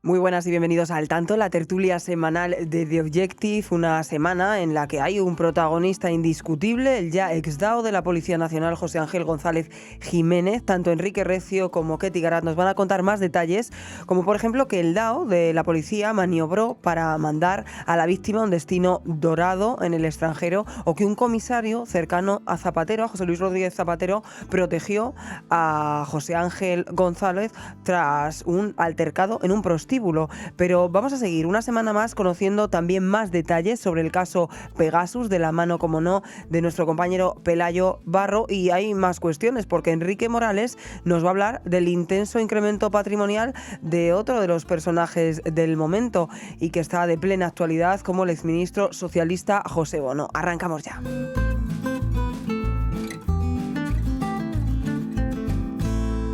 Muy buenas y bienvenidos a Al Tanto, la tertulia semanal de The Objective, una semana en la que hay un protagonista indiscutible, el ya exdao de la Policía Nacional, José Ángel González Jiménez. Tanto Enrique Recio como Ketty Garat nos van a contar más detalles, como por ejemplo que el DAO de la policía maniobró para mandar a la víctima a un destino dorado en el extranjero, o que un comisario cercano a Zapatero, a José Luis Rodríguez Zapatero, protegió a José Ángel González tras un altercado en un prostíbulo. Pero vamos a seguir una semana más conociendo también más detalles sobre el caso Pegasus, de la mano, como no, de nuestro compañero Pelayo Barro. Y hay más cuestiones, porque Enrique Morales nos va a hablar del intenso incremento patrimonial de otro de los personajes del momento y que está de plena actualidad, como el exministro socialista José Bono. Arrancamos ya.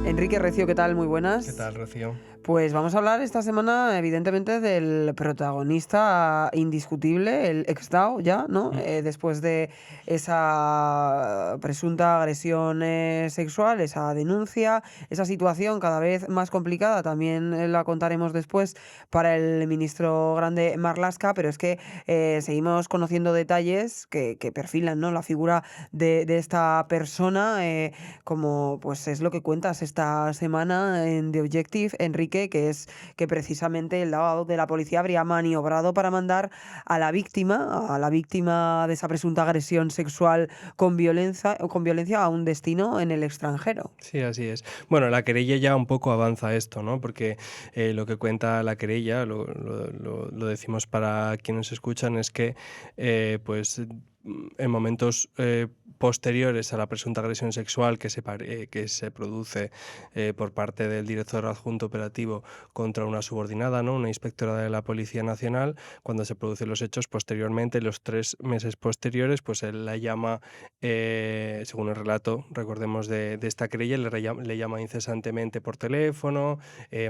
Enrique Recio, ¿qué tal? Muy buenas. ¿Qué tal, Rocío? Pues vamos a hablar esta semana, evidentemente, del protagonista indiscutible, el exdao ya, ¿no? Después de esa presunta agresión sexual, esa denuncia, esa situación cada vez más complicada, también la contaremos después, para el ministro grande Marlaska, pero es que seguimos conociendo detalles que perfilan, ¿no?, la figura de esta persona, como pues es lo que cuentas esta semana en The Objective, Enrique, que es que precisamente el lado de la policía habría maniobrado para mandar a la víctima de esa presunta agresión sexual con violencia a un destino en el extranjero. Sí, así es. Bueno, la querella ya un poco avanza esto, ¿no? Porque lo que cuenta la querella, lo decimos para quienes escuchan, es que en momentos posteriores a la presunta agresión sexual que se produce por parte del director adjunto operativo contra una subordinada, ¿no?, una inspectora de la Policía Nacional, cuando se producen los hechos posteriormente, los 3 meses posteriores, pues él la llama, según el relato, recordemos, de esta querella, le llama incesantemente por teléfono,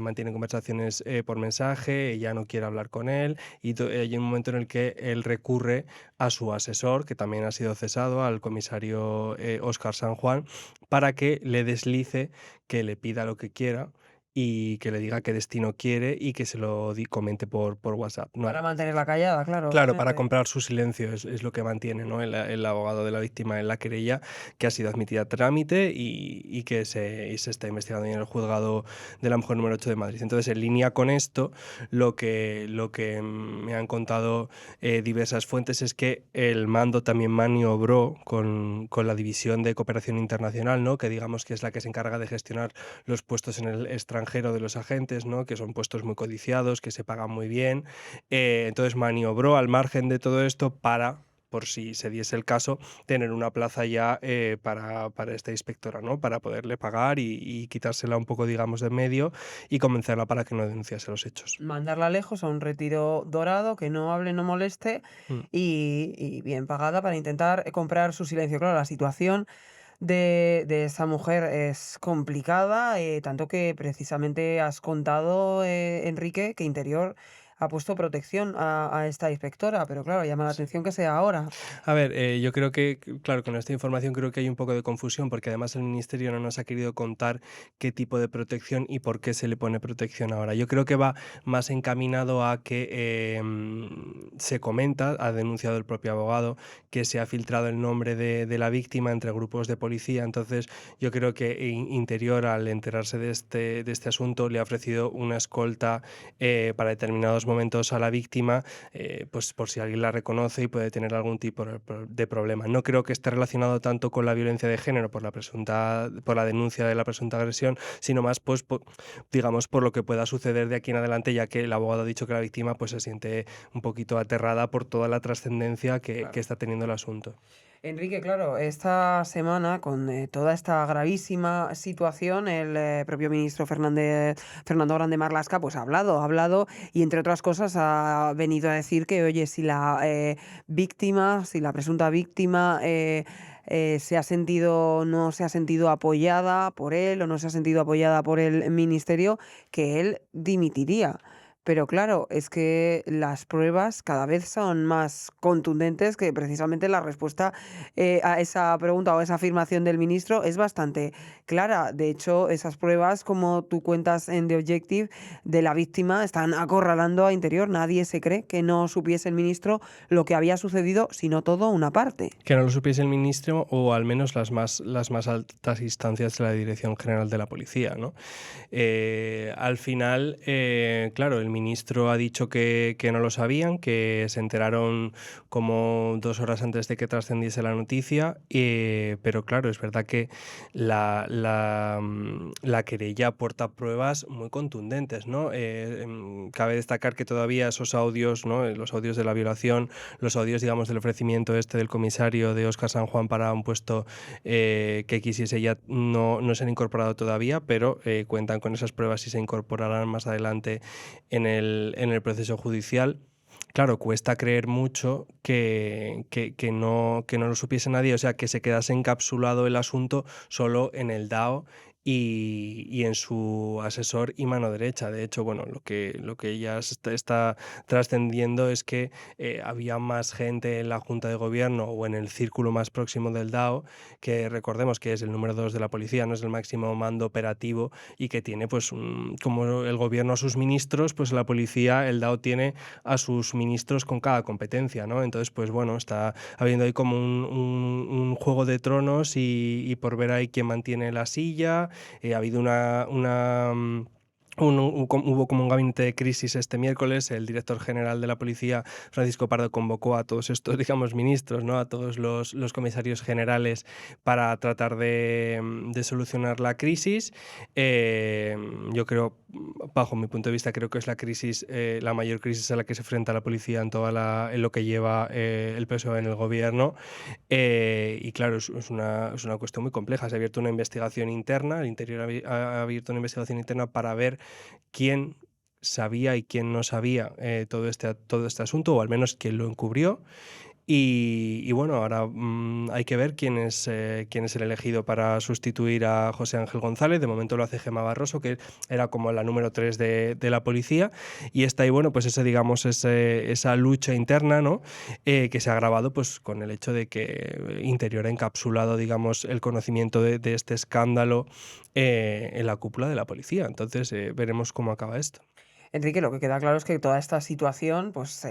mantiene conversaciones por mensaje, ella no quiere hablar con él, y hay un momento en el que él recurre a su asesor, que también ha sido cesado, al comisario Óscar San Juan, para que le deslice, que le pida lo que quiera y que le diga qué destino quiere y que se lo comente por WhatsApp, ¿no? Para mantenerla callada, claro, Claro, para obviamente. comprar su silencio es lo que mantiene, ¿no?, el abogado de la víctima en la querella, que ha sido admitida a trámite y que se está investigando en el juzgado de la mujer número 8 de Madrid. Entonces, en línea con esto, lo que me han contado diversas fuentes es que el mando también maniobró con la División de Cooperación Internacional, ¿no?, que digamos que es la que se encarga de gestionar los puestos en el extranjero de los agentes, ¿no?, que son puestos muy codiciados, que se pagan muy bien. Entonces maniobró al margen de todo esto para, por si se diese el caso, tener una plaza ya para esta inspectora, ¿no?, para poderle pagar y quitársela un poco, digamos, de en medio y convencerla para que no denunciase los hechos. Mandarla lejos a un retiro dorado, que no hable, no moleste, Mm. y bien pagada para intentar comprar su silencio. Claro, la situación de esa mujer es complicada, tanto que precisamente has contado, Enrique, que Interior ha puesto protección a esta inspectora, pero claro, llama la Sí. atención que sea ahora. A ver, yo creo que, claro, con esta información creo que hay un poco de confusión, porque además el Ministerio no nos ha querido contar qué tipo de protección y por qué se le pone protección ahora. Yo creo que va más encaminado a que se comenta, ha denunciado el propio abogado, que se ha filtrado el nombre de la víctima entre grupos de policía. Entonces, yo creo que Interior, al enterarse de este asunto, le ha ofrecido una escolta para determinados momentos a la víctima, pues por si alguien la reconoce y puede tener algún tipo de problema. No creo que esté relacionado tanto con la violencia de género por la denuncia de la presunta agresión, sino más, pues, digamos, por lo que pueda suceder de aquí en adelante, ya que el abogado ha dicho que la víctima, pues, se siente un poquito aterrada por toda la trascendencia que Claro. está teniendo el asunto. Enrique, claro, esta semana, con toda esta gravísima situación, el propio ministro Fernando Grande Marlaska, pues ha hablado, y entre otras cosas ha venido a decir que, oye, si la víctima, si la presunta víctima no se ha sentido apoyada por él, o no se ha sentido apoyada por el ministerio, que él dimitiría. Pero claro, es que las pruebas cada vez son más contundentes, que precisamente la respuesta a esa pregunta o esa afirmación del ministro es bastante clara. De hecho, esas pruebas, como tú cuentas en The Objective, de la víctima están acorralando a Interior. Nadie se cree que no supiese el ministro lo que había sucedido, sino todo una parte. Que no lo supiese el ministro o al menos las más altas instancias de la Dirección General de la Policía, ¿no? Al final, claro, el ministro ha dicho que no lo sabían, que se enteraron como 2 horas antes de que trascendiese la noticia, pero claro, es verdad que la querella aporta pruebas muy contundentes, ¿no? Cabe destacar que todavía esos audios, ¿no? Los audios de la violación, los audios, digamos, del ofrecimiento del comisario de Óscar San Juan para un puesto que quisiese ya no se han incorporado todavía, pero cuentan con esas pruebas y se incorporarán más adelante en el proceso judicial. Claro, cuesta creer mucho que no lo supiese nadie, o sea, que se quedase encapsulado el asunto solo en el DAO y en su asesor y mano derecha. De hecho, bueno, lo que ya está trascendiendo es que había más gente en la Junta de Gobierno o en el círculo más próximo del DAO, que recordemos que es el número 2 de la policía, no es el máximo mando operativo y que tiene, pues, como el gobierno a sus ministros, pues la policía, el DAO tiene a sus ministros con cada competencia, ¿no? Entonces, pues bueno, está habiendo ahí como un juego de tronos y por ver ahí quién mantiene la silla. Ha habido hubo como un gabinete de crisis este miércoles. El director general de la policía, Francisco Pardo, convocó a todos estos, digamos, ministros, ¿no? A todos los comisarios generales para tratar de solucionar la crisis. Yo creo, bajo mi punto de vista, creo que es la mayor crisis a la que se enfrenta la policía en lo que lleva el PSOE en el gobierno. Y claro, es una cuestión muy compleja. Se ha abierto una investigación interna, el Interior ha abierto una investigación interna para ver quién sabía y quién no sabía todo este asunto, o al menos quién lo encubrió. Y bueno, ahora hay que ver quién es el elegido para sustituir a José Ángel González. De momento lo hace Gemma Barroso, que era como la número 3 de la policía. Y está ahí, bueno, pues esa lucha interna, ¿no? Que se ha agravado pues, con el hecho de que Interior ha encapsulado, digamos, el conocimiento de este escándalo en la cúpula de la policía. Entonces veremos cómo acaba esto. Enrique, lo que queda claro es que toda esta situación pues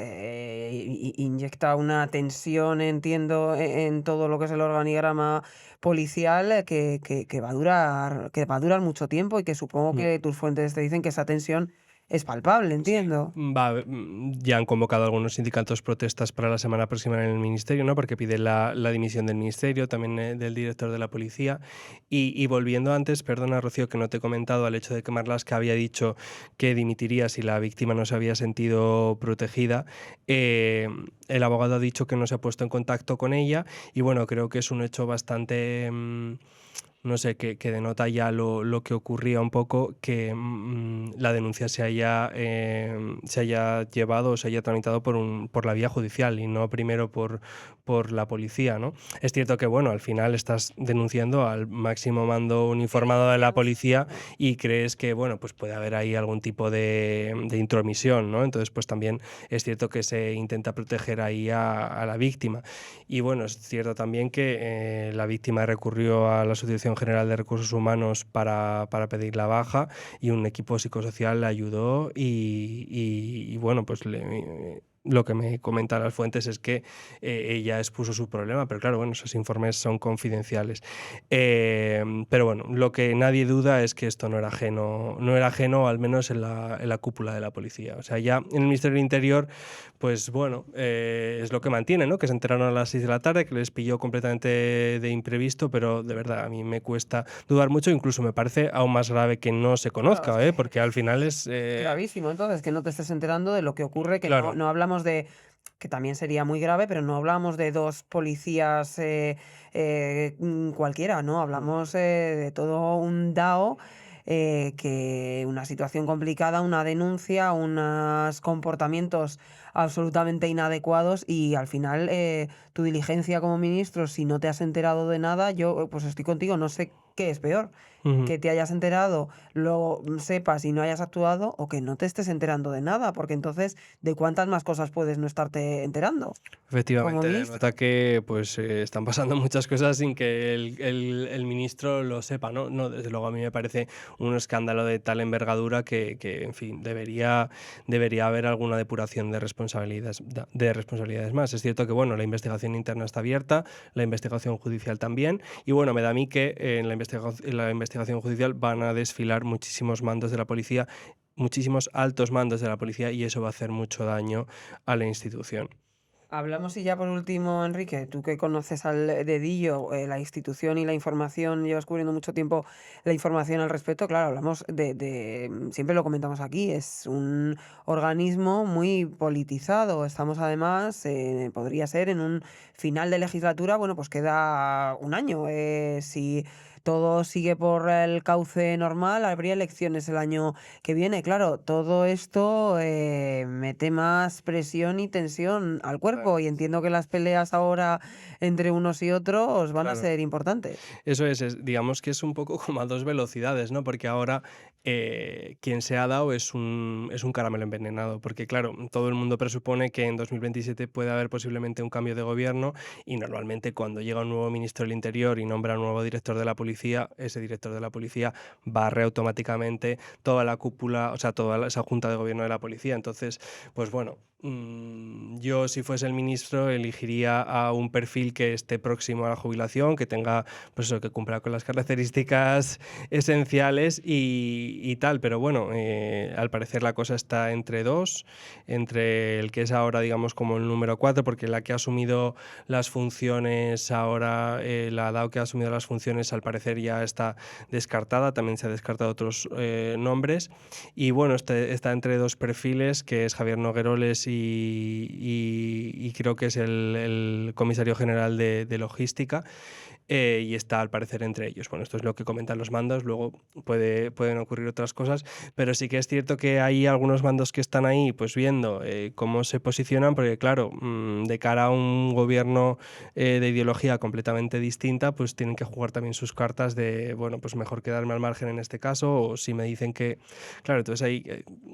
inyecta una tensión, entiendo, en todo lo que es el organigrama policial, que va a durar mucho tiempo y que supongo que tus fuentes te dicen que esa tensión es palpable, entiendo. Ya han convocado algunos sindicatos protestas para la semana próxima en el ministerio, ¿no? Porque piden la dimisión del ministerio, también del director de la policía. Y volviendo antes, perdona, Rocío, que no te he comentado al hecho de que Marlaska había dicho que dimitiría si la víctima no se había sentido protegida. El abogado ha dicho que no se ha puesto en contacto con ella y bueno, creo que es un hecho bastante... no sé, que denota ya lo que ocurría un poco, que la denuncia se haya llevado o se haya tramitado por la vía judicial y no primero por la policía, ¿no? Es cierto que, bueno, al final estás denunciando al máximo mando uniformado de la policía y crees que, bueno, pues puede haber ahí algún tipo de intromisión, ¿no? Entonces, pues también es cierto que se intenta proteger ahí a la víctima. Y bueno, es cierto también que la víctima recurrió a la Asociación General de Recursos Humanos para pedir la baja y un equipo psicosocial le ayudó y bueno, pues lo que me comentan las fuentes es que ella expuso su problema, pero claro, bueno, esos informes son confidenciales. Pero bueno, lo que nadie duda es que esto no era ajeno, al menos en la cúpula de la policía. O sea, ya en el Ministerio del Interior, pues bueno, es lo que mantiene, ¿no? Que se enteraron a las 6 de la tarde, que les pilló completamente de imprevisto, pero de verdad, a mí me cuesta dudar mucho, incluso me parece aún más grave que no se Claro, es conozca, que porque al final es... gravísimo, entonces, que no te estés enterando de lo que ocurre, que claro. no hablamos de, que también sería muy grave, pero no hablamos de dos policías cualquiera, ¿no? Hablamos de todo un DAO, que una situación complicada, una denuncia, unos comportamientos absolutamente inadecuados y al final tu diligencia como ministro, si no te has enterado de nada, yo pues estoy contigo, no sé ¿qué es peor? Ujú. Que te hayas enterado, lo sepas y no hayas actuado, o que no te estés enterando de nada, porque entonces, ¿de cuántas más cosas puedes no estarte enterando como Efectivamente, ministro? denota que pues están pasando muchas cosas sin que el ministro lo sepa, ¿no? No, desde luego a mí me parece un escándalo de tal envergadura que, en fin, debería haber alguna depuración de responsabilidades más. Es cierto que, bueno, la investigación interna está abierta, la investigación judicial también, y bueno, me da a mí que en la investigación judicial van a desfilar muchísimos mandos de la policía, muchísimos altos mandos de la policía, y eso va a hacer mucho daño a la institución. Hablamos y ya por último, Enrique, tú que conoces al dedillo la institución y la información, llevas cubriendo mucho tiempo la información al respecto, claro, hablamos siempre lo comentamos aquí, es un organismo muy politizado. Estamos además, podría ser en un final de legislatura, bueno, pues queda un año. Si todo sigue por el cauce normal, habría elecciones el año que viene. Claro, todo esto mete más presión y tensión al Claro, cuerpo, y entiendo que las peleas ahora entre unos y otros van a claro. ser importantes. Eso digamos que es un poco como a dos velocidades, ¿no? Porque ahora quien se ha dado es un caramelo envenenado, porque claro, todo el mundo presupone que en 2027 puede haber posiblemente un cambio de gobierno, y normalmente cuando llega un nuevo ministro del Interior y nombra un nuevo director de la policía, ese director de la policía barre automáticamente toda la cúpula, o sea, esa junta de gobierno de la policía. Entonces, pues bueno, yo si fuese el ministro elegiría a un perfil que esté próximo a la jubilación, que tenga, pues eso, que cumpla con las características esenciales y tal, pero bueno, al parecer la cosa está entre dos, entre el que es ahora, digamos, como el número 4, porque la que ha asumido las funciones ahora, la DAO que ha asumido las funciones, al parecer ya está descartada, también se ha descartado otros nombres, y bueno, está entre dos perfiles, que es Javier Nogueroles y creo que es el comisario general de logística, y está al parecer entre ellos. Bueno, esto es lo que comentan los mandos, luego pueden ocurrir otras cosas, pero sí que es cierto que hay algunos mandos que están ahí pues viendo cómo se posicionan, porque claro, de cara a un gobierno de ideología completamente distinta, pues tienen que jugar también sus cartas de, bueno, pues mejor quedarme al margen en este caso, o si me dicen que, claro, entonces ahí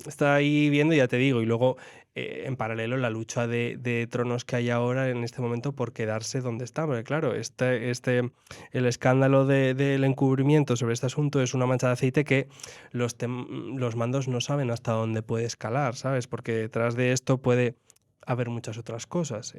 está ahí viendo, y ya te digo, y luego en paralelo la lucha de tronos que hay ahora en este momento por quedarse donde está, porque claro, el escándalo del encubrimiento sobre este asunto es una mancha de aceite que los mandos no saben hasta dónde puede escalar, ¿sabes? Porque detrás de esto puede haber muchas otras cosas.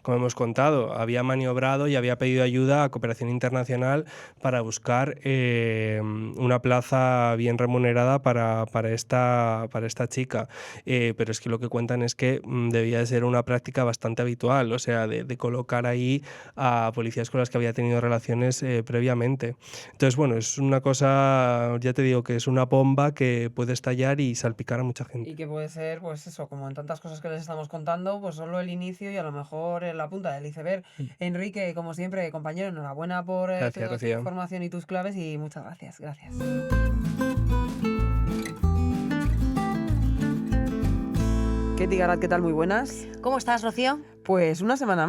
Como hemos contado, había maniobrado y había pedido ayuda a Cooperación Internacional para buscar una plaza bien remunerada para esta chica. Pero es que lo que cuentan es que debía de ser una práctica bastante habitual, o sea, de colocar ahí a policías con las que había tenido relaciones previamente. Entonces, bueno, es una cosa, ya te digo, que es una bomba que puede estallar y salpicar a mucha Y gente. que puede ser, pues eso, como en tantas cosas que les estamos contando, pues solo el inicio y a lo mejor la punta del iceberg. Mm. Enrique, como siempre, compañero, enhorabuena por Gracias, toda tu Rocío. información y tus claves, y muchas gracias. Gracias. Ketty Garat, ¿qué tal? Muy buenas. ¿Cómo estás, Rocío? Pues una semana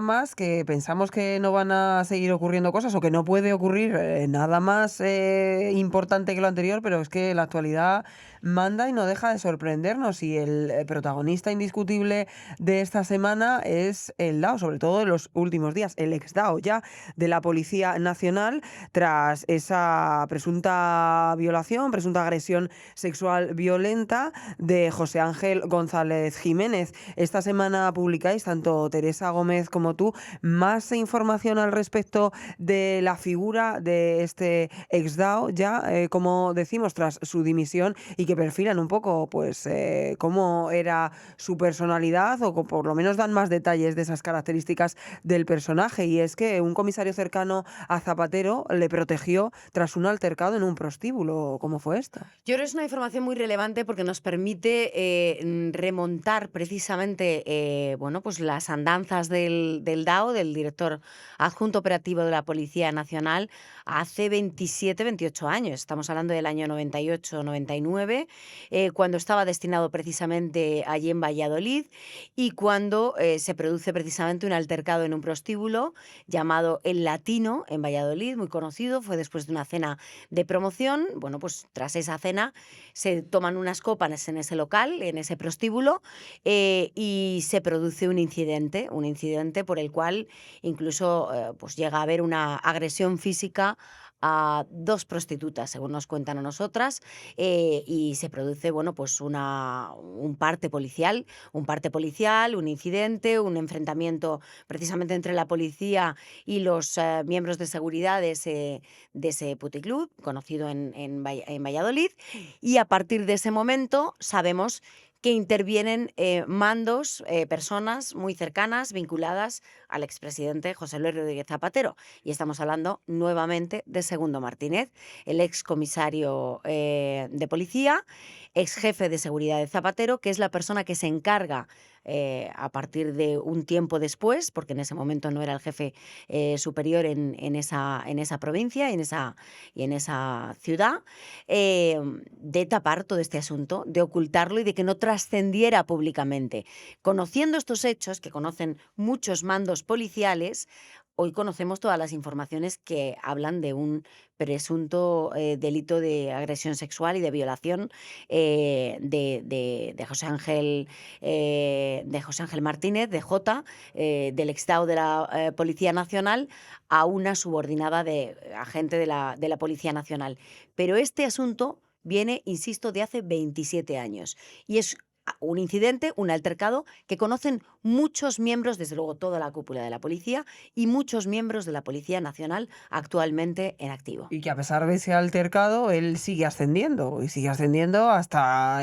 más que pensamos que no van a seguir ocurriendo cosas, o que no puede ocurrir nada más importante que lo anterior, pero es que la actualidad manda y no deja de sorprendernos, y el protagonista indiscutible de esta semana es el DAO, sobre todo de los últimos días, el ex DAO ya de la Policía Nacional, tras esa presunta violación, presunta agresión sexual violenta de José Ángel González Jiménez. Esta semana publicáis, tanto Teresa Gómez como tú, más información al respecto de la figura de este ex DAO, ya, como decimos, tras su dimisión, y que perfilan un poco pues cómo era su personalidad, o por lo menos dan más detalles de esas características del personaje. Y es que un comisario cercano a Zapatero le protegió tras un altercado en un prostíbulo. ¿Cómo fue esto? Yo creo que es una información muy relevante porque nos permite remontar precisamente bueno, pues las andanzas del DAO, del director adjunto operativo de la Policía Nacional, hace 27, 28 años. Estamos hablando del año 98, 99. 2019, cuando estaba destinado precisamente allí en Valladolid y cuando se produce precisamente un altercado en un prostíbulo llamado El Latino en Valladolid, muy conocido. Fue después de una cena de promoción. Bueno, pues tras esa cena se toman unas copas en ese local, en ese prostíbulo, y se produce un incidente por el cual incluso pues llega a haber una agresión física a dos prostitutas, según nos cuentan a nosotras, y se produce, bueno, pues un parte policial, un incidente, un enfrentamiento precisamente entre la policía y los miembros de seguridad de ese puticlub, conocido en Valladolid, y a partir de ese momento sabemos que intervienen mandos, personas muy cercanas, vinculadas al expresidente José Luis Rodríguez Zapatero. Y estamos hablando nuevamente de Segundo Martínez, el excomisario de policía, ex jefe de seguridad de Zapatero, que es la persona que se encarga a partir de un tiempo después, porque en ese momento no era el jefe superior en esa provincia y en esa ciudad, de tapar todo este asunto, de ocultarlo y de que no trascendiera públicamente. Conociendo estos hechos, que conocen muchos mandos policiales, hoy conocemos todas las informaciones que hablan de un presunto delito de agresión sexual y de violación de José Ángel Martínez, de Jota, del exdao de la Policía Nacional, a una subordinada de agente de la Policía Nacional. Pero este asunto viene, insisto, de hace 27 años y es un incidente, un altercado que conocen muchos miembros, desde luego toda la cúpula de la policía y muchos miembros de la Policía Nacional actualmente en activo. Y que a pesar de ese altercado, él sigue ascendiendo y sigue ascendiendo hasta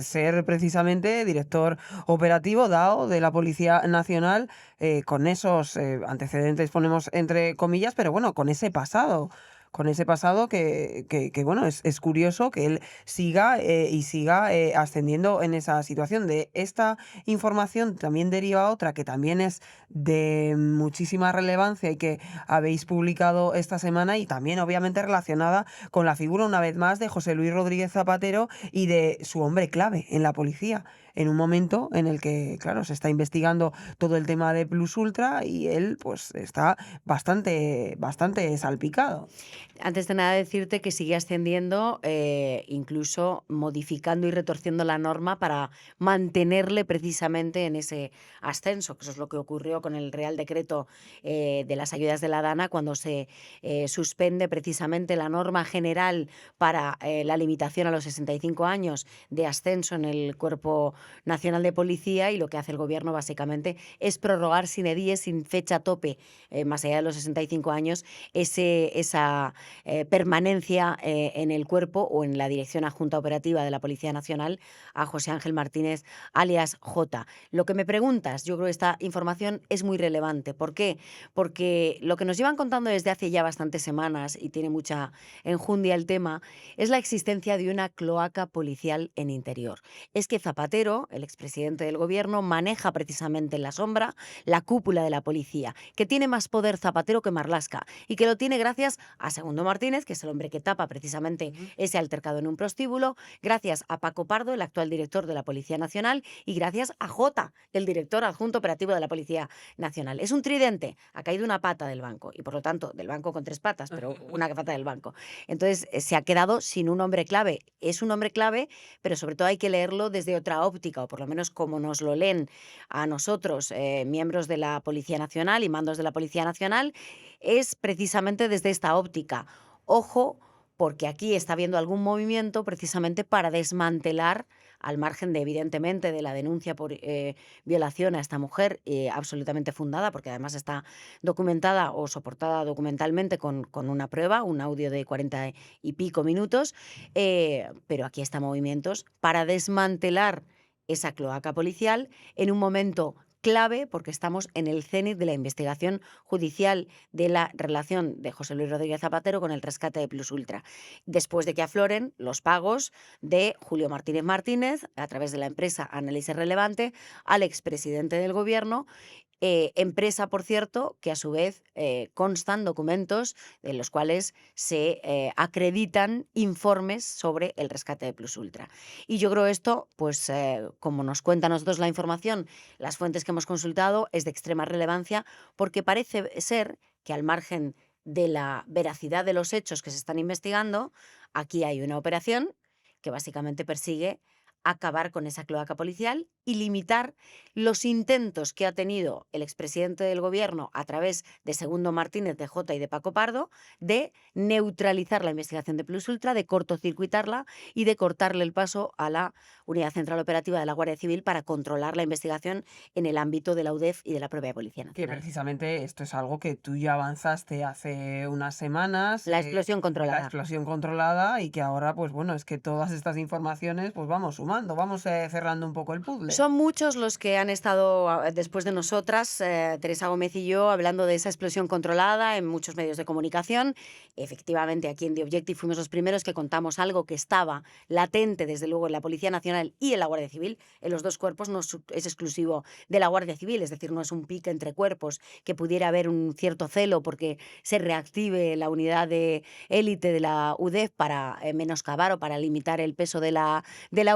ser precisamente director operativo DAO de la Policía Nacional, con esos antecedentes, ponemos entre comillas, pero bueno, con ese pasado. Con ese pasado que bueno, es curioso que él siga y siga ascendiendo en esa situación. De esta información también deriva otra que también es de muchísima relevancia y que habéis publicado esta semana, y también obviamente relacionada con la figura una vez más de José Luis Rodríguez Zapatero y de su hombre clave en la policía, en un momento en el que, claro, se está investigando todo el tema de Plus Ultra y él pues está bastante salpicado. Antes de nada decirte que sigue ascendiendo, incluso modificando y retorciendo la norma para mantenerle precisamente en ese ascenso, que eso es lo que ocurrió con el Real Decreto de las ayudas de la DANA, cuando se suspende precisamente la norma general para la limitación a los 65 años de ascenso en el Cuerpo Nacional de Policía, y lo que hace el Gobierno básicamente es prorrogar sin edie, sin fecha tope, más allá de los 65 años, esa permanencia en el cuerpo o en la Dirección Adjunta Operativa de la Policía Nacional a José Ángel Martínez, alias Jota. Lo que me preguntas, yo creo que esta información es muy relevante. ¿Por qué? Porque lo que nos llevan contando desde hace ya bastantes semanas, y tiene mucha enjundia el tema, es la existencia de una cloaca policial en Interior. Es que Zapatero, el expresidente del Gobierno, maneja precisamente en la sombra la cúpula de la policía, que tiene más poder Zapatero que Marlaska, y que lo tiene gracias a Segundo Martínez, que es el hombre que tapa precisamente ese altercado en un prostíbulo, gracias a Paco Pardo, el actual director de la Policía Nacional, y gracias a Jota, el director adjunto operativo de la Policía Nacional. Es un tridente, ha caído una pata del banco, y por lo tanto, del banco con 3 patas, pero una pata del banco. Entonces, se ha quedado sin un hombre clave. Es un hombre clave, pero sobre todo hay que leerlo desde otra óptica, o por lo menos como nos lo leen a nosotros, miembros de la Policía Nacional y mandos de la Policía Nacional, es precisamente desde esta óptica. Ojo, porque aquí está habiendo algún movimiento precisamente para desmantelar, al margen de, evidentemente, de la denuncia por violación a esta mujer, absolutamente fundada, porque además está documentada o soportada documentalmente con una prueba, un audio de 40 y pico minutos, pero aquí está movimientos para desmantelar esa cloaca policial en un momento clave, porque estamos en el cénit de la investigación judicial de la relación de José Luis Rodríguez Zapatero con el rescate de Plus Ultra, después de que afloren los pagos de Julio Martínez Martínez a través de la empresa Análisis Relevante al expresidente del Gobierno, Empresa, por cierto, que a su vez constan documentos en los cuales se acreditan informes sobre el rescate de Plus Ultra. Y yo creo esto, pues como nos cuenta a nosotros la información, las fuentes que hemos consultado, es de extrema relevancia porque parece ser que al margen de la veracidad de los hechos que se están investigando, aquí hay una operación que básicamente persigue acabar con esa cloaca policial y limitar los intentos que ha tenido el expresidente del gobierno a través de Segundo Martínez, de Jota y de Paco Pardo, de neutralizar la investigación de Plus Ultra, de cortocircuitarla y de cortarle el paso a la Unidad Central Operativa de la Guardia Civil para controlar la investigación en el ámbito de la UDEF y de la propia Policía Que Nacional. precisamente esto es algo que tú ya avanzaste hace unas semanas. La explosión La controlada. explosión controlada, y que ahora, pues bueno, es que todas estas informaciones, pues vamos sumando, vamos cerrando un poco el puzzle. Son muchos los que han estado después de nosotras, Teresa Gómez y yo, hablando de esa explosión controlada en muchos medios de comunicación. Efectivamente, aquí en The Objective fuimos los primeros que contamos algo que estaba latente, desde luego, en la Policía Nacional y en la Guardia Civil. En los dos cuerpos no es exclusivo de la Guardia Civil, es decir, no es un pique entre cuerpos, que pudiera haber un cierto celo porque se reactive la unidad de élite de la UDEF para menoscabar o para limitar el peso de la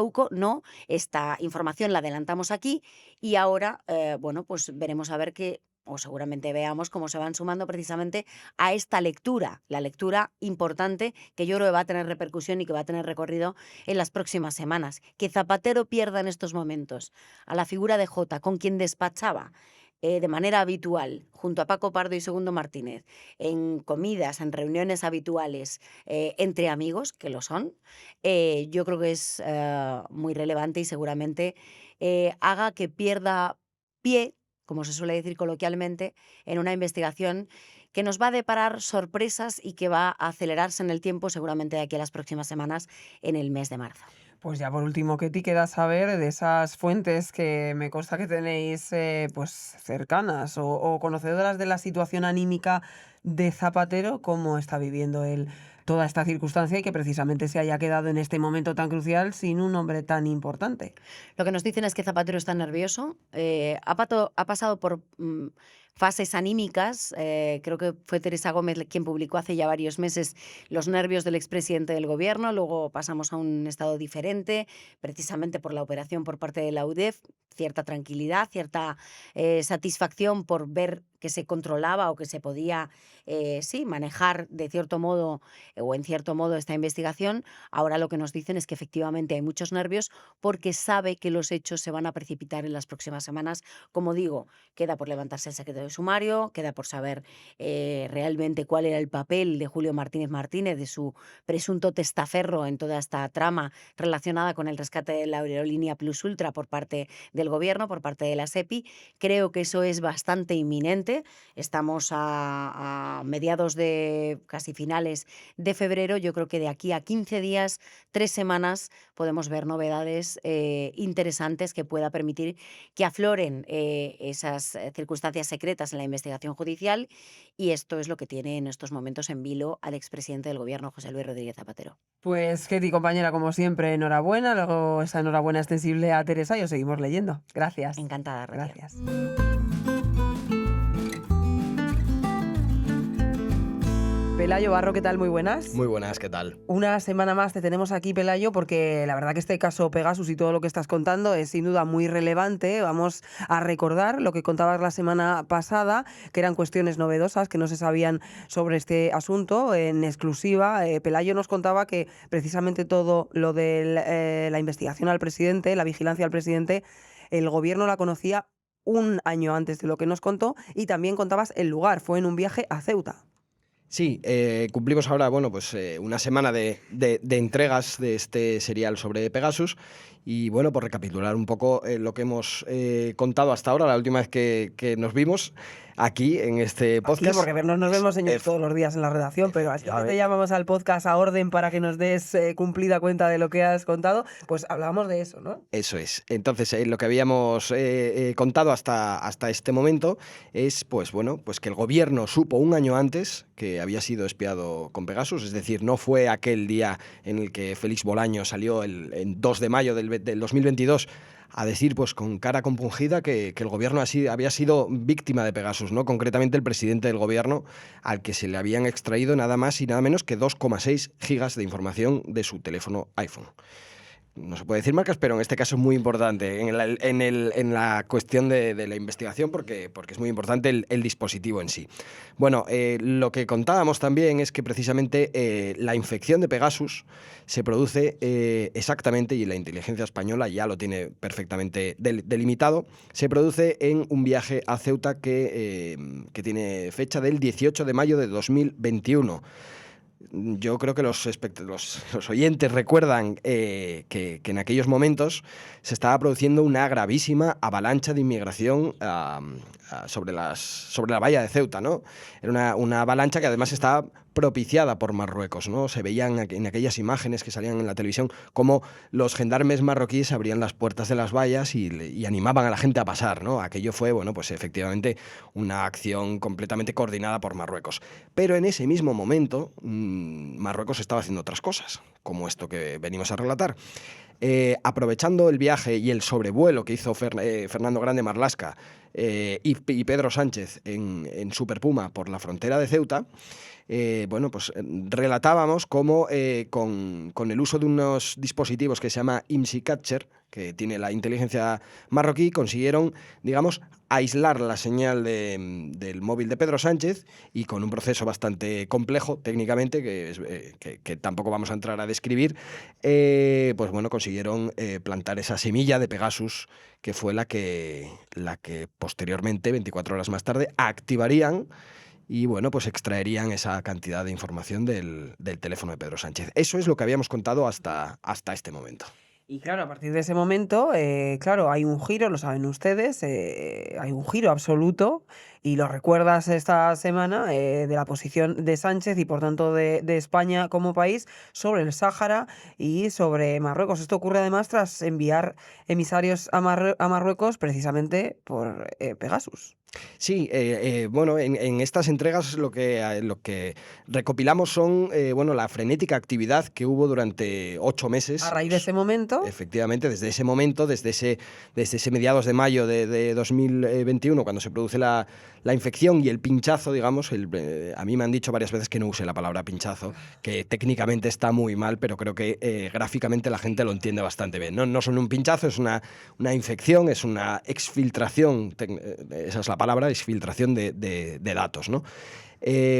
UCO. No, esta información la adelantamos aquí y ahora, bueno, pues veremos a ver qué, o seguramente veamos cómo se van sumando precisamente a esta lectura, la lectura importante que yo creo que va a tener repercusión y que va a tener recorrido en las próximas semanas. Que Zapatero pierda en estos momentos a la figura de Jota, con quien despachaba de manera habitual, junto a Paco Pardo y Segundo Martínez, en comidas, en reuniones habituales entre amigos, que lo son, yo creo que es muy relevante y seguramente haga que pierda pie, como se suele decir coloquialmente, en una investigación que nos va a deparar sorpresas y que va a acelerarse en el tiempo, seguramente de aquí a las próximas semanas, en el mes de marzo. Pues ya por último, ¿qué te queda saber de esas fuentes que me consta que tenéis pues cercanas o conocedoras de la situación anímica de Zapatero? ¿Cómo está viviendo él toda esta circunstancia y que precisamente se haya quedado en este momento tan crucial sin un hombre tan importante? Lo que nos dicen es que Zapatero está nervioso, ha pasado por fases anímicas, creo que fue Teresa Gómez quien publicó hace ya varios meses los nervios del expresidente del gobierno, luego pasamos a un estado diferente, precisamente por la operación por parte de la UDEF, cierta tranquilidad, cierta satisfacción por ver que se controlaba o que se podía, sí, manejar de cierto modo o en cierto modo esta investigación. Ahora lo que nos dicen es que efectivamente hay muchos nervios porque sabe que los hechos se van a precipitar en las próximas semanas. Como digo, queda por levantarse el secreto de sumario, queda por saber realmente cuál era el papel de Julio Martínez Martínez, de su presunto testaferro en toda esta trama relacionada con el rescate de la aerolínea Plus Ultra por parte del gobierno, por parte de la SEPI. Creo que eso es bastante inminente. Estamos a mediados de casi finales de febrero. Yo creo que de aquí a 15 días, 3 semanas, podemos ver novedades interesantes que pueda permitir que afloren esas circunstancias secretas en la investigación judicial, y esto es lo que tiene en estos momentos en vilo al expresidente del gobierno, José Luis Rodríguez Zapatero. Pues Ketty, compañera, como siempre, enhorabuena. Luego esa enhorabuena extensible a Teresa y os seguimos leyendo. Gracias. Encantada, Rocío. Gracias. Pelayo Barro, ¿qué tal? Muy buenas. Muy buenas, ¿qué tal? Una semana más te tenemos aquí, Pelayo, porque la verdad que este caso Pegasus y todo lo que estás contando es sin duda muy relevante. Vamos a recordar lo que contabas la semana pasada, que eran cuestiones novedosas que no se sabían sobre este asunto. En exclusiva, Pelayo nos contaba que precisamente todo lo de la investigación al presidente, la vigilancia al presidente, el gobierno la conocía un año antes de lo que nos contó, y también contabas el lugar, fue en un viaje a Ceuta. Sí, cumplimos ahora, bueno, pues una semana de entregas de este serial sobre Pegasus. Y bueno, por recapitular un poco lo que hemos contado hasta ahora, la última vez que nos vimos aquí en este podcast. Sí, porque nos vemos, señor, todos los días en la redacción, pero así que te llamamos al podcast a orden para que nos des cumplida cuenta de lo que has contado, pues hablábamos de eso, ¿no? Eso es. Entonces, lo que habíamos contado hasta este momento es, pues bueno, pues que el gobierno supo un año antes que había sido espiado con Pegasus, es decir, no fue aquel día en el que Félix Bolaño salió en 2 de mayo del 2022 a decir pues con cara compungida que el gobierno había sido víctima de Pegasus, ¿no? Concretamente el presidente del gobierno, al que se le habían extraído nada más y nada menos que 2,6 gigas de información de su teléfono iPhone. No se puede decir marcas, pero en este caso es muy importante en la cuestión de la investigación porque es muy importante el dispositivo en sí. Bueno, lo que contábamos también es que precisamente la infección de Pegasus se produce exactamente, y la inteligencia española ya lo tiene perfectamente delimitado, se produce en un viaje a Ceuta que tiene fecha del 18 de mayo de 2021. Yo creo que los oyentes recuerdan que en aquellos momentos se estaba produciendo una gravísima avalancha de inmigración sobre la valla de Ceuta, ¿no? Era una avalancha que además estaba propiciada por Marruecos, ¿no? Se veían en aquellas imágenes que salían en la televisión cómo los gendarmes marroquíes abrían las puertas de las vallas y animaban a la gente a pasar, ¿no? Aquello fue, bueno, pues efectivamente una acción completamente coordinada por Marruecos. Pero en ese mismo momento Marruecos estaba haciendo otras cosas, como esto que venimos a relatar. Aprovechando el viaje y el sobrevuelo que hizo Fernando Grande Marlaska y Pedro Sánchez en Super Puma por la frontera de Ceuta, bueno, pues relatábamos cómo con el uso de unos dispositivos que se llama IMSI Catcher, que tiene la inteligencia marroquí, consiguieron, digamos, aislar la señal del móvil de Pedro Sánchez, y con un proceso bastante complejo técnicamente, que tampoco vamos a entrar a describir, pues bueno, consiguieron plantar esa semilla de Pegasus, que fue la que posteriormente, 24 horas más tarde, activarían y bueno, pues extraerían esa cantidad de información del teléfono de Pedro Sánchez. Eso es lo que habíamos contado hasta este momento. Y claro, a partir de ese momento, claro, hay un giro, lo saben ustedes, hay un giro absoluto, y lo recuerdas esta semana, de la posición de Sánchez y por tanto de España como país sobre el Sáhara y sobre Marruecos. Esto ocurre además tras enviar emisarios a Marruecos precisamente por Pegasus. Sí, bueno, en estas entregas lo que recopilamos son bueno, la frenética actividad que hubo durante 8 meses. A raíz de ese momento, Efectivamente, desde ese momento, desde ese mediados de mayo de 2021, cuando se produce la infección y el pinchazo, digamos, a mí me han dicho varias veces que no use la palabra pinchazo, que técnicamente está muy mal, pero creo que gráficamente la gente lo entiende bastante bien. No son un pinchazo, es una infección, es una exfiltración, esa es la palabra, exfiltración de datos, ¿no?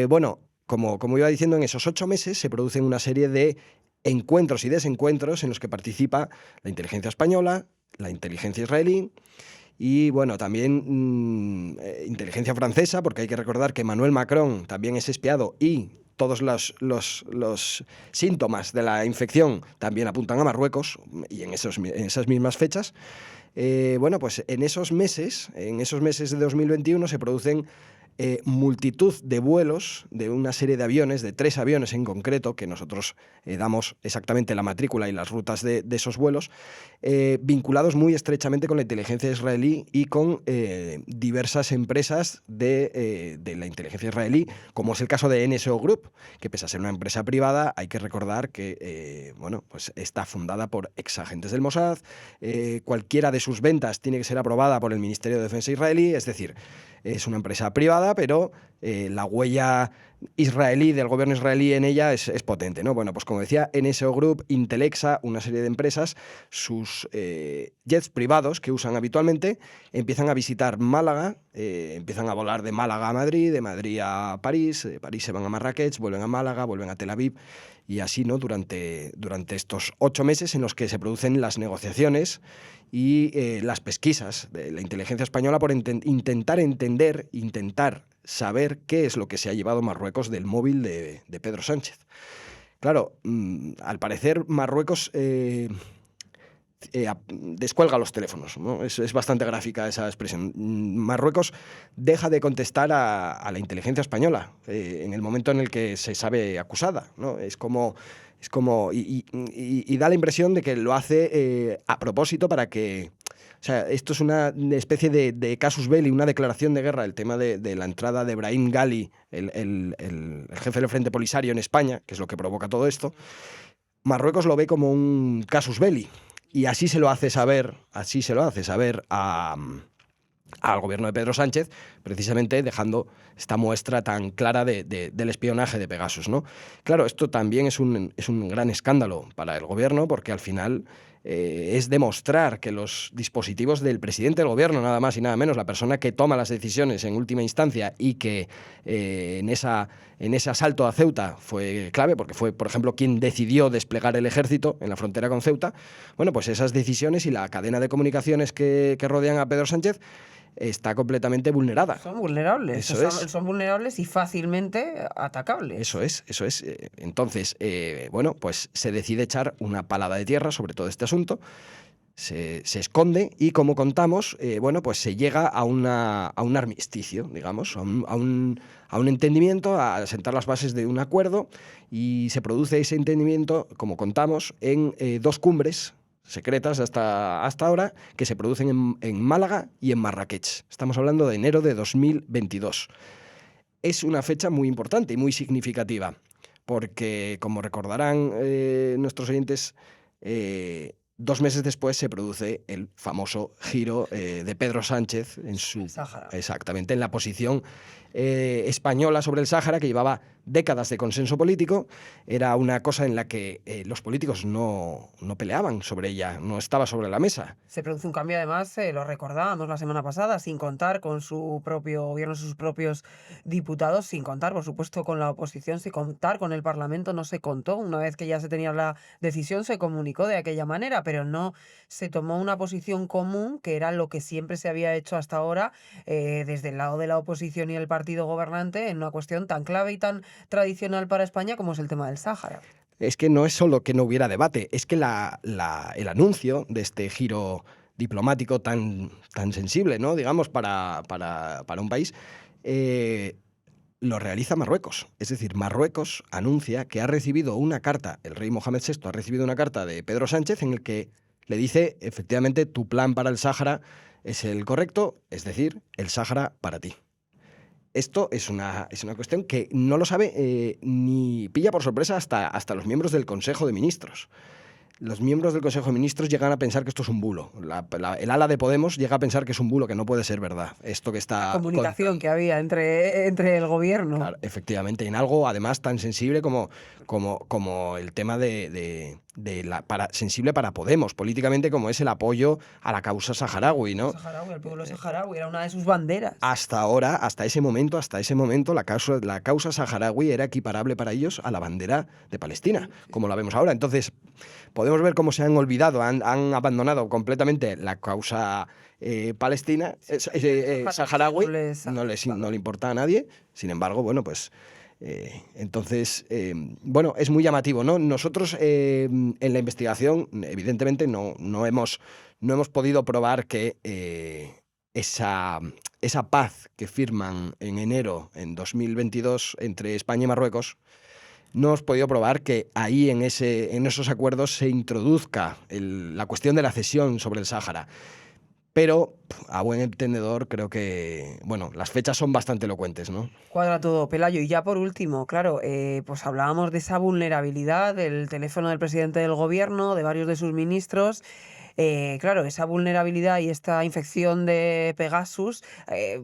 Bueno, como iba diciendo, en esos 8 meses se producen una serie de encuentros y desencuentros en los que participa la inteligencia española, la inteligencia israelí y, bueno, también inteligencia francesa, porque hay que recordar que Emmanuel Macron también es espiado y todos los síntomas de la infección también apuntan a Marruecos, y en esas mismas fechas. Bueno, pues en esos meses de 2021 se producen multitud de vuelos de una serie de aviones, de 3 aviones en concreto, que nosotros damos exactamente la matrícula y las rutas de esos vuelos, vinculados muy estrechamente con la inteligencia israelí y con diversas empresas de la inteligencia israelí, como es el caso de NSO Group, que pese a ser una empresa privada, hay que recordar que bueno, pues está fundada por exagentes del Mossad, cualquiera de sus ventas tiene que ser aprobada por el Ministerio de Defensa israelí, es decir, es una empresa privada, pero la huella israelí, del gobierno israelí en ella es potente, ¿no? Bueno, pues como decía, NSO Group, Intelexa, una serie de empresas, sus jets privados que usan habitualmente, empiezan a visitar Málaga, empiezan a volar de Málaga a Madrid, de Madrid a París, de París se van a Marrakech, vuelven a Málaga, vuelven a Tel Aviv, y así, ¿no? Durante estos 8 meses en los que se producen las negociaciones y las pesquisas de la inteligencia española por intentar saber qué es lo que se ha llevado Marruecos del móvil de Pedro Sánchez. Claro, al parecer Marruecos descuelga los teléfonos, ¿no? Es bastante gráfica esa expresión. Marruecos deja de contestar a la inteligencia española en el momento en el que se sabe acusada, ¿no? Y da la impresión de que lo hace a propósito para que... O sea, esto es una especie de casus belli, una declaración de guerra, el tema de la entrada de Brahim Ghali, el jefe del Frente Polisario en España, que es lo que provoca todo esto. Marruecos lo ve como un casus belli Y así se lo hace saber al gobierno de Pedro Sánchez, precisamente dejando esta muestra tan clara del espionaje de Pegasus, ¿no? Claro, esto también es un gran escándalo para el gobierno, porque al final es demostrar que los dispositivos del presidente del gobierno, nada más y nada menos, la persona que toma las decisiones en última instancia y que en ese asalto a Ceuta fue clave, porque fue, por ejemplo, quien decidió desplegar el ejército en la frontera con Ceuta, bueno, pues esas decisiones y la cadena de comunicaciones que rodean a Pedro Sánchez está completamente vulnerada. Son vulnerables. Son vulnerables y fácilmente atacables. Eso es. Entonces, bueno, pues se decide echar una palada de tierra sobre todo este asunto, se esconde y, como contamos, bueno, pues se llega a un armisticio, digamos, a un entendimiento, a sentar las bases de un acuerdo, y se produce ese entendimiento, como contamos, en 2 cumbres secretas hasta ahora, que se producen en Málaga y en Marrakech. Estamos hablando de enero de 2022. Es una fecha muy importante y muy significativa, porque, como recordarán nuestros oyentes, 2 meses después se produce el famoso giro de Pedro Sánchez en su Sáhara. Exactamente, en la posición española sobre el Sáhara, que llevaba décadas de consenso político. Era una cosa en la que los políticos no peleaban sobre ella, no estaba sobre la mesa. Se produce un cambio, además, lo recordábamos la semana pasada, sin contar con su propio gobierno, sus propios diputados, sin contar, por supuesto, con la oposición, sin contar con el Parlamento. No se contó. Una vez que ya se tenía la decisión, se comunicó de aquella manera, pero no se tomó una posición común, que era lo que siempre se había hecho hasta ahora desde el lado de la oposición y el partido gobernante, en una cuestión tan clave y tan tradicional para España como es el tema del Sáhara. Es que no es solo que no hubiera debate, es que el anuncio de este giro diplomático tan sensible, ¿no?, digamos, para un país, lo realiza Marruecos. Es decir, Marruecos anuncia que ha recibido una carta, el rey Mohamed VI ha recibido una carta de Pedro Sánchez en el que le dice, efectivamente, tu plan para el Sáhara es el correcto, es decir, el Sáhara para ti. Esto es una cuestión que no lo sabe ni pilla por sorpresa hasta los miembros del Consejo de Ministros. Los miembros del Consejo de Ministros llegan a pensar que esto es un bulo. El ala de Podemos llega a pensar que es un bulo, que no puede ser verdad. Esto que está... La comunicación que había entre el gobierno. Claro, efectivamente, en algo además tan sensible como el tema sensible para Podemos, políticamente, como es el apoyo a la causa saharaui, ¿no? El pueblo saharaui era una de sus banderas. Hasta ese momento, la causa saharaui era equiparable para ellos a la bandera de Palestina, como la vemos ahora. Entonces, podemos ver cómo se han olvidado, han abandonado completamente la causa palestina, saharaui, no le importa a nadie. Sin embargo, bueno, pues entonces, bueno, es muy llamativo, ¿no? Nosotros en la investigación, evidentemente, no hemos podido probar que esa paz que firman en enero en 2022 entre España y Marruecos, no hemos podido probar que ahí en esos acuerdos se introduzca la cuestión de la cesión sobre el Sáhara. Pero, a buen entendedor, creo que, bueno, las fechas son bastante elocuentes, ¿no? Cuadra todo, Pelayo. Y ya por último, claro, pues hablábamos de esa vulnerabilidad del teléfono del presidente del gobierno, de varios de sus ministros. Claro, esa vulnerabilidad y esta infección de Pegasus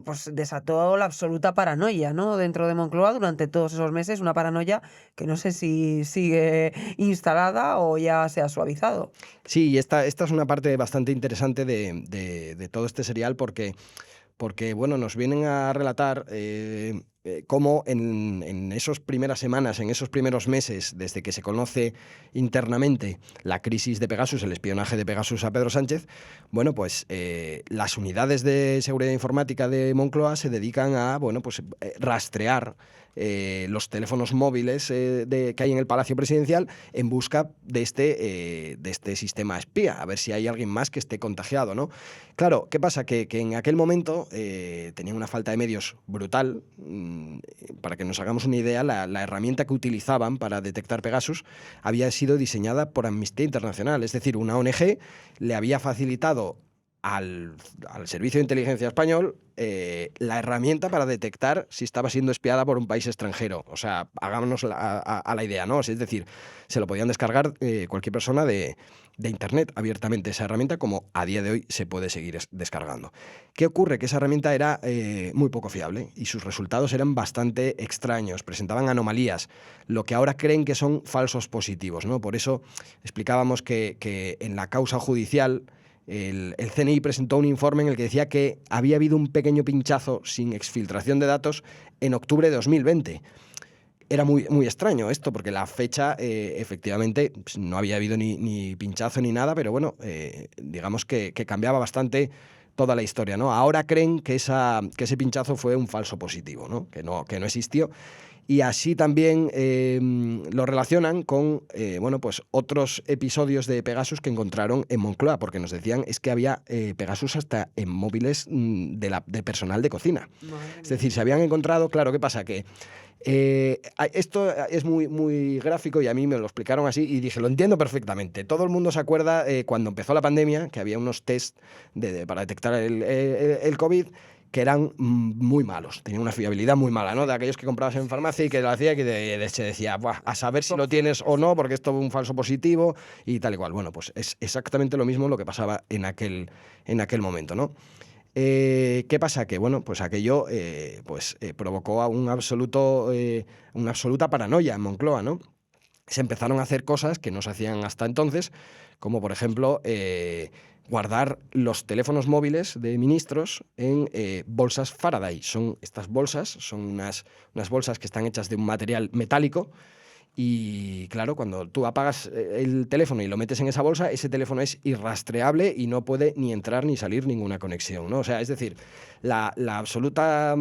pues desató la absoluta paranoia, ¿no?, dentro de Moncloa durante todos esos meses, una paranoia que no sé si sigue instalada o ya se ha suavizado. Sí, y esta es una parte bastante interesante de todo este serial, porque bueno, nos vienen a relatar cómo en esas primeras semanas, en esos primeros meses, desde que se conoce internamente la crisis de Pegasus, el espionaje de Pegasus a Pedro Sánchez, bueno, pues las unidades de seguridad informática de Moncloa se dedican a, bueno, pues rastrear los teléfonos móviles que hay en el Palacio Presidencial en busca de este sistema espía, a ver si hay alguien más que esté contagiado, ¿no? Claro, ¿qué pasa? Que en aquel momento tenían una falta de medios brutal. Para que nos hagamos una idea, la herramienta que utilizaban para detectar Pegasus había sido diseñada por Amnistía Internacional, es decir, una ONG le había facilitado al Servicio de Inteligencia Español la herramienta para detectar si estaba siendo espiada por un país extranjero. O sea, hagámonos a la idea, ¿no? Es decir, se lo podían descargar cualquier persona de Internet abiertamente esa herramienta, como a día de hoy se puede seguir descargando. ¿Qué ocurre? Que esa herramienta era muy poco fiable y sus resultados eran bastante extraños, presentaban anomalías, lo que ahora creen que son falsos positivos, ¿no? Por eso explicábamos que en la causa judicial el CNI presentó un informe en el que decía que había habido un pequeño pinchazo sin exfiltración de datos en octubre de 2020. Era muy, muy extraño esto, porque la fecha, efectivamente, pues, no había habido ni pinchazo ni nada, pero bueno, digamos que cambiaba bastante toda la historia, ¿no? Ahora creen que ese pinchazo fue un falso positivo, ¿no? Que no existió. Y así también lo relacionan con pues otros episodios de Pegasus que encontraron en Moncloa, porque nos decían es que había Pegasus hasta en móviles de personal de cocina. Es decir, se habían encontrado, claro, ¿qué pasa? Que esto es muy, muy gráfico y a mí me lo explicaron así y dije, lo entiendo perfectamente. Todo el mundo se acuerda cuando empezó la pandemia que había unos test para detectar el COVID que eran muy malos, tenían una fiabilidad muy mala, ¿no? De aquellos que comprabas en farmacia y que lo hacía y que se decía, buah, a saber si lo tienes o no, porque esto es un falso positivo y tal y cual. Bueno, pues es exactamente lo mismo lo que pasaba en aquel momento, ¿no? ¿Qué pasa? Que bueno, pues aquello provocó a una absoluta paranoia en Moncloa, ¿no? Se empezaron a hacer cosas que no se hacían hasta entonces, como por ejemplo guardar los teléfonos móviles de ministros en bolsas Faraday. Estas bolsas son unas bolsas que están hechas de un material metálico y claro, cuando tú apagas el teléfono y lo metes en esa bolsa, ese teléfono es irrastreable y no puede ni entrar ni salir ninguna conexión, ¿no? O sea, es decir, la absoluta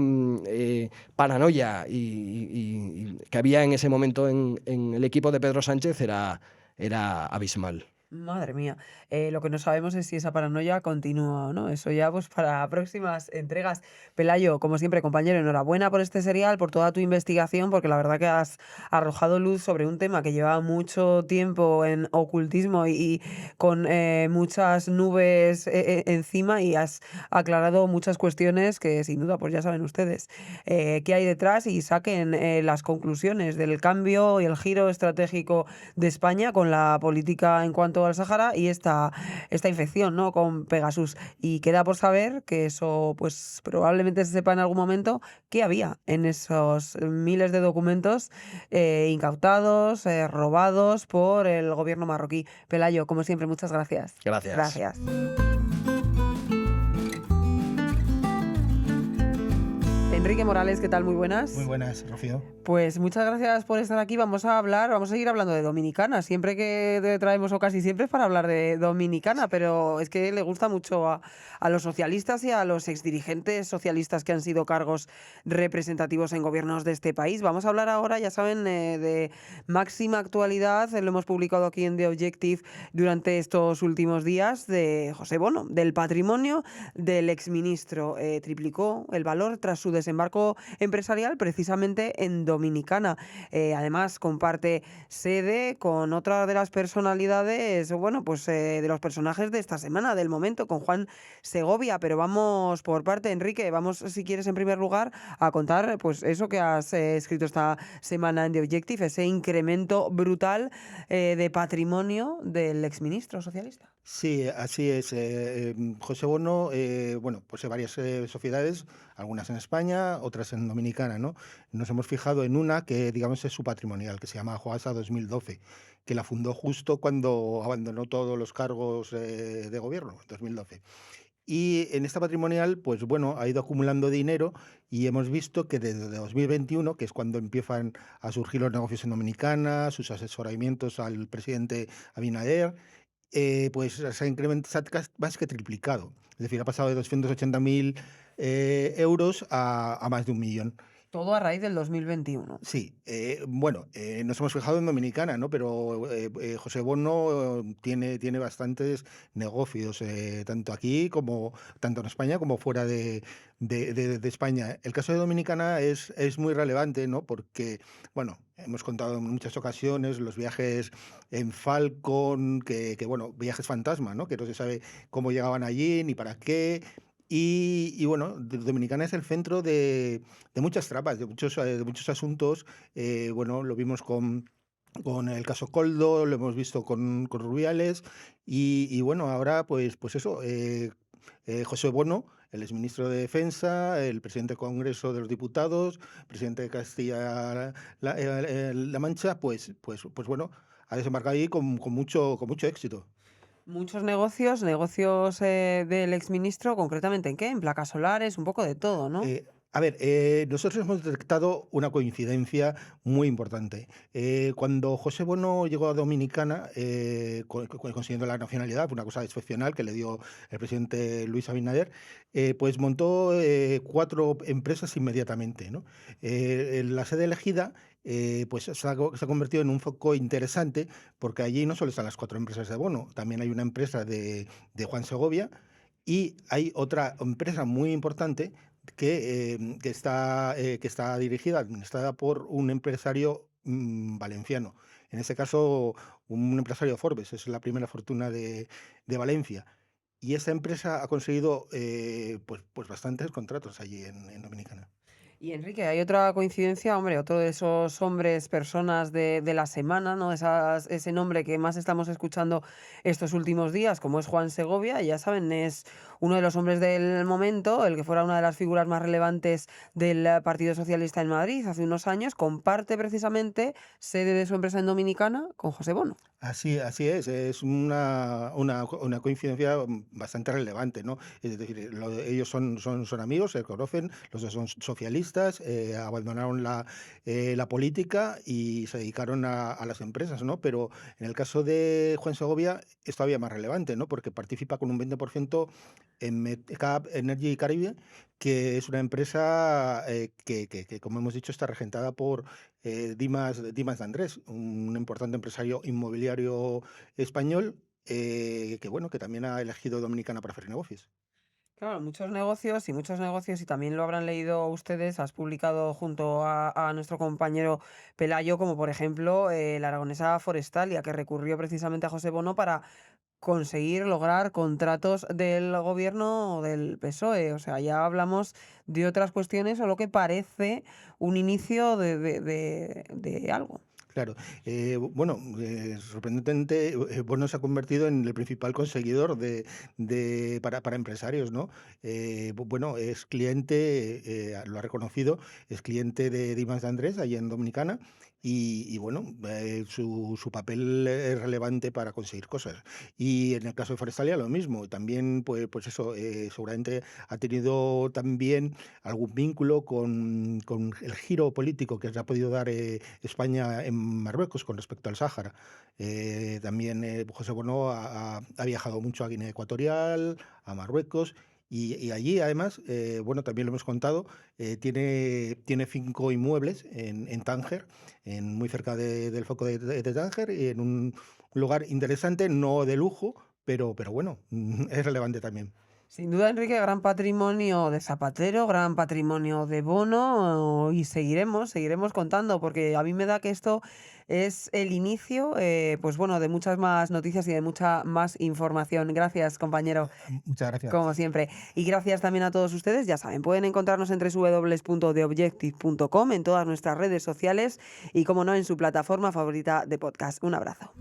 paranoia y que había en ese momento en el equipo de Pedro Sánchez era abismal. Madre mía, lo que no sabemos es si esa paranoia continúa o no. Eso ya pues para próximas entregas. Pelayo, como siempre, compañero, enhorabuena por este serial, por toda tu investigación, porque la verdad que has arrojado luz sobre un tema que lleva mucho tiempo en ocultismo y con muchas nubes encima y has aclarado muchas cuestiones que sin duda pues ya saben ustedes qué hay detrás y saquen las conclusiones del cambio y el giro estratégico de España con la política en cuanto al Sahara y esta infección, ¿no? Con Pegasus. Y queda por saber que eso, pues probablemente se sepa en algún momento qué había en esos miles de documentos incautados, robados por el gobierno marroquí. Pelayo, como siempre, muchas gracias. Gracias. Gracias. Enrique Morales, ¿qué tal? Muy buenas. Muy buenas, Rocío. Pues muchas gracias por estar aquí. Vamos a seguir hablando de Dominicana. Siempre que te traemos, o casi siempre, es para hablar de Dominicana, pero es que le gusta mucho a los socialistas y a los exdirigentes socialistas que han sido cargos representativos en gobiernos de este país. Vamos a hablar ahora, ya saben, de máxima actualidad. Lo hemos publicado aquí en The Objective durante estos últimos días, de José Bono, del patrimonio del exministro. Triplicó el valor tras su desembarco empresarial precisamente en Dominicana. Además, comparte sede con otra de las personalidades, bueno, pues de los personajes de esta semana, del momento, con Juan Segovia. Pero vamos por parte, Enrique, vamos, si quieres, en primer lugar, a contar pues eso que has escrito esta semana en The Objective, ese incremento brutal de patrimonio del exministro socialista. Sí, así es. José Bono, posee varias sociedades, algunas en España, otras en Dominicana, ¿no? Nos hemos fijado en una que, digamos, es su patrimonial, que se llama Joasa 2012, que la fundó justo cuando abandonó todos los cargos de gobierno, en 2012. Y en esta patrimonial, pues bueno, ha ido acumulando dinero y hemos visto que desde 2021, que es cuando empiezan a surgir los negocios en Dominicana, sus asesoramientos al presidente Abinader, pues se ha incrementado, más que triplicado. Es decir, ha pasado de 280.000 euros a más de 1 millón. Todo a raíz del 2021. Sí, bueno, nos hemos fijado en Dominicana, ¿no? Pero José Bono tiene bastantes negocios, tanto aquí como tanto en España como fuera de España. El caso de Dominicana es muy relevante, ¿no? Porque, bueno, hemos contado en muchas ocasiones los viajes en Falcon, bueno, viajes fantasma, ¿no? Que no se sabe cómo llegaban allí ni para qué. Bueno, Dominicana es el centro de muchas trapas, de muchos asuntos. Bueno, lo vimos con el caso Coldo, lo hemos visto con Rubiales bueno, ahora pues eso, José Bono, el exministro de Defensa, el presidente del Congreso de los Diputados, presidente de Castilla-La Mancha, pues bueno, ha desembarcado ahí con mucho éxito. Muchos negocios del exministro, concretamente ¿en qué? En placas solares, un poco de todo, ¿no? A ver, nosotros hemos detectado una coincidencia muy importante. Cuando José Bono llegó a Dominicana, consiguiendo la nacionalidad, una cosa excepcional que le dio el presidente Luis Abinader, pues montó 4 empresas inmediatamente, ¿no? La sede elegida pues se ha convertido en un foco interesante porque allí no solo están las 4 empresas de Bono, también hay una empresa de Juan Segovia y hay otra empresa muy importante que está dirigida, administrada por un empresario valenciano. En este caso, un empresario de Forbes, es la primera fortuna de Valencia. Y esa empresa ha conseguido pues bastantes contratos allí en Dominicana. Y Enrique, hay otra coincidencia, hombre, otro de esos hombres, personas de la semana, ¿no? Ese nombre que más estamos escuchando estos últimos días, como es Juan Segovia, ya saben, es uno de los hombres del momento, el que fuera una de las figuras más relevantes del Partido Socialista en Madrid hace unos años, comparte precisamente sede de su empresa en Dominicana con José Bono. Así es una coincidencia bastante relevante, ¿no? Es decir, ellos son amigos, se conocen, los dos son socialistas, abandonaron la política y se dedicaron a las empresas, ¿no? Pero en el caso de Juan Segovia es todavía más relevante, ¿no? Porque participa con un 20% en Medcap Energy Caribe, que es una empresa que, como hemos dicho, está regentada por Dimas de Andrés, un importante empresario inmobiliario español que también ha elegido Dominicana para hacer negocios. Claro, muchos negocios y también lo habrán leído ustedes, has publicado junto a nuestro compañero Pelayo, como por ejemplo la aragonesa Forestalia, que recurrió precisamente a José Bono para conseguir lograr contratos del gobierno del PSOE. O sea, ya hablamos de otras cuestiones o lo que parece un inicio de algo. Claro, bueno, sorprendentemente, Bono se ha convertido en el principal conseguidor para empresarios, ¿no? Bueno, es cliente, lo ha reconocido, es cliente de Dimas de Andrés, allí en Dominicana, bueno, su papel es relevante para conseguir cosas. Y en el caso de Forestalia, lo mismo. También, pues eso, seguramente ha tenido también algún vínculo con el giro político que se ha podido dar España en Marruecos con respecto al Sáhara. También José Bono ha viajado mucho a Guinea Ecuatorial, a Marruecos. Y allí, además, bueno, también lo hemos contado, tiene 5 inmuebles en Tánger, muy cerca del foco de Tánger, y en un lugar interesante, no de lujo, pero bueno, es relevante también. Sin duda, Enrique, gran patrimonio de Zapatero, gran patrimonio de Bono y seguiremos contando porque a mí me da que esto es el inicio, pues bueno, de muchas más noticias y de mucha más información. Gracias, compañero, Muchas gracias. como siempre. Y gracias también a todos ustedes, ya saben, pueden encontrarnos en www.theobjective.com, en todas nuestras redes sociales y, como no, en su plataforma favorita de podcast. Un abrazo.